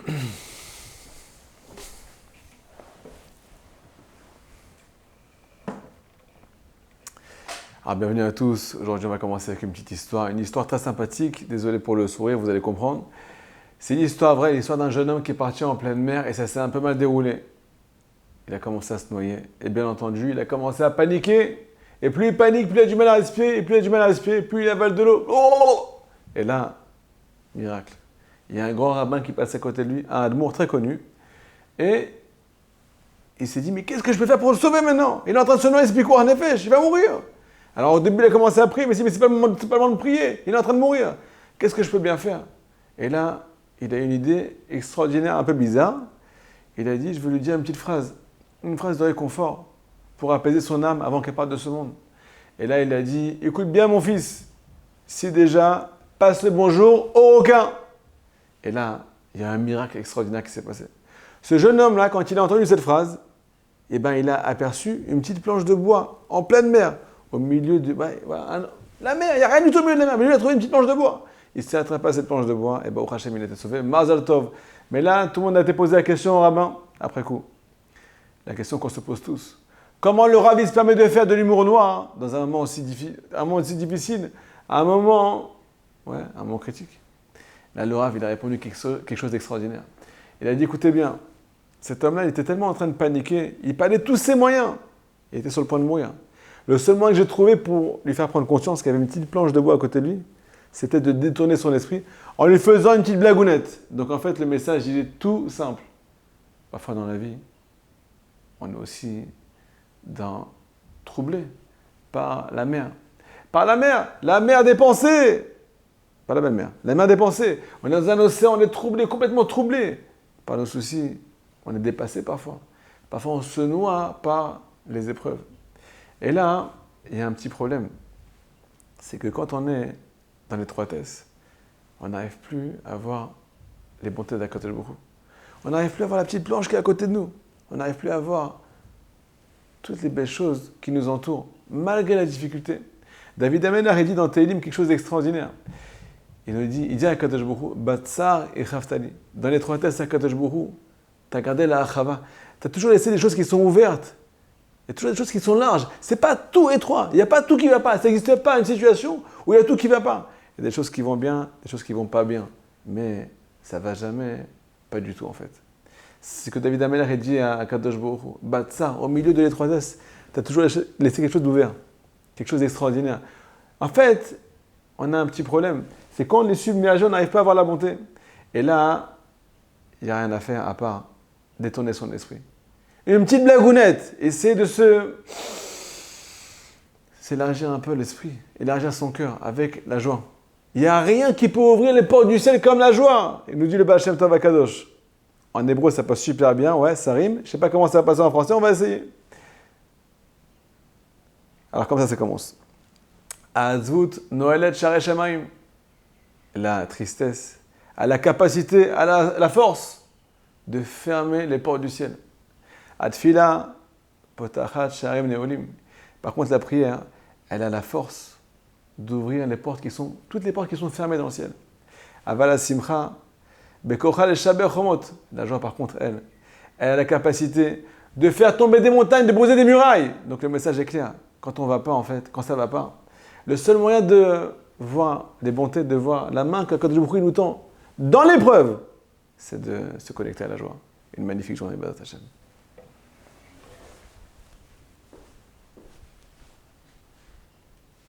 Alors, bienvenue à tous. Aujourd'hui, on va commencer avec une petite histoire. Une histoire très sympathique. Désolé pour le sourire, vous allez comprendre. C'est une histoire vraie, l'histoire d'un jeune homme qui est parti en pleine mer et ça s'est un peu mal déroulé. Il a commencé à se noyer. Et bien entendu, il a commencé à paniquer. Et plus il panique, plus il a du mal à respirer. Et plus il a du mal à respirer, plus il avale de l'eau. Et là, miracle. Il y a un grand rabbin qui passe à côté de lui, un admour très connu. Et il s'est dit, mais qu'est-ce que je peux faire pour le sauver maintenant? Il est en train de se noyer, c'est quoi en effet, il va mourir. Alors au début, il a commencé à prier, mais c'est pas le moment de prier, il est en train de mourir. Qu'est-ce que je peux bien faire? Et là, il a une idée extraordinaire, un peu bizarre. Il a dit, je veux lui dire une petite phrase, une phrase de réconfort pour apaiser son âme avant qu'elle parte de ce monde. Et là, il a dit, écoute bien mon fils, si déjà, passe le bonjour au requin. Et là, il y a un miracle extraordinaire qui s'est passé. Ce jeune homme-là, quand il a entendu cette phrase, eh ben, il a aperçu une petite planche de bois en pleine mer. Au milieu de la mer, il n'y a rien du tout au milieu de la mer, mais lui il a trouvé une petite planche de bois. Il s'est attrapé à cette planche de bois, et au Hachem il a été sauvé, Mazal Tov. Mais là, tout le monde a été posé la question au rabbin, après coup. La question qu'on se pose tous. Comment le Rav se permet de faire de l'humour noir dans un moment aussi difficile, à un moment critique? Là, le Rav, il a répondu quelque chose d'extraordinaire. Il a dit, écoutez bien, cet homme-là, il était tellement en train de paniquer, il perdait tous ses moyens. Il était sur le point de mourir. Le seul moyen que j'ai trouvé pour lui faire prendre conscience qu'il y avait une petite planche de bois à côté de lui, c'était de détourner son esprit en lui faisant une petite blagounette. Donc en fait, le message, il est tout simple. Parfois dans la vie, on est aussi troublé par la mer. Par la mer des pensées. Pas la belle mer, la mer des pensées. On est dans un océan, on est troublé, complètement troublé par nos soucis. On est dépassé parfois. Parfois, on se noie par les épreuves. Et là, il y a un petit problème. C'est que quand on est dans l'étroitesse, on n'arrive plus à voir les bontés d'Akadosh Baruch Hu. On n'arrive plus à voir la petite planche qui est à côté de nous. On n'arrive plus à voir toutes les belles choses qui nous entourent, malgré la difficulté. David Amélar, il dit dans Tehillim quelque chose d'extraordinaire. Il dit à Akadosh Baruch Hu, Batsar et Chaftali. Dans l'étroitesse, Akadosh Baruch Hu, tu as gardé la Achava. Tu as toujours laissé des choses qui sont ouvertes. Il y a toujours des choses qui sont larges. Ce n'est pas tout étroit. Il n'y a pas tout qui ne va pas. Ça n'existe pas une situation où il y a tout qui ne va pas. Il y a des choses qui vont bien, des choses qui ne vont pas bien. Mais ça ne va jamais, pas du tout en fait. C'est ce que David Améler a dit à Kadosh Baruch Hu. Batsar, au milieu de l'étroitesse, tu as toujours laissé quelque chose d'ouvert. Quelque chose d'extraordinaire. En fait, on a un petit problème. C'est quand on est submergé, on n'arrive pas à voir la bonté. Et là, il n'y a rien à faire à part détourner son esprit. Une petite blagounette, essayer de s'élargir un peu l'esprit, élargir son cœur avec la joie. Il n'y a rien qui peut ouvrir les portes du ciel comme la joie. Il nous dit le Baal Shem Tov HaKadosh. En hébreu, ça passe super bien, ouais, ça rime. Je ne sais pas comment ça va passer en français, on va essayer. Alors, comme ça commence. Azvut Noelet Sharei Shamayim. La tristesse a la capacité, a la force de fermer les portes du ciel. Atfila, potachat, sharim, neolim. Par contre, la prière, elle a la force d'ouvrir toutes les portes qui sont fermées dans le ciel. Avala simcha, bekochal shaber chomot. La joie, par contre, elle a la capacité de faire tomber des montagnes, de briser des murailles. Donc le message est clair. Quand on va pas, en fait, quand ça va pas, le seul moyen de voir les bontés, de voir la main qu'Akadosh Baruch Hu nous tend dans l'épreuve, c'est de se connecter à la joie. Une magnifique journée, Bezrat Hashem.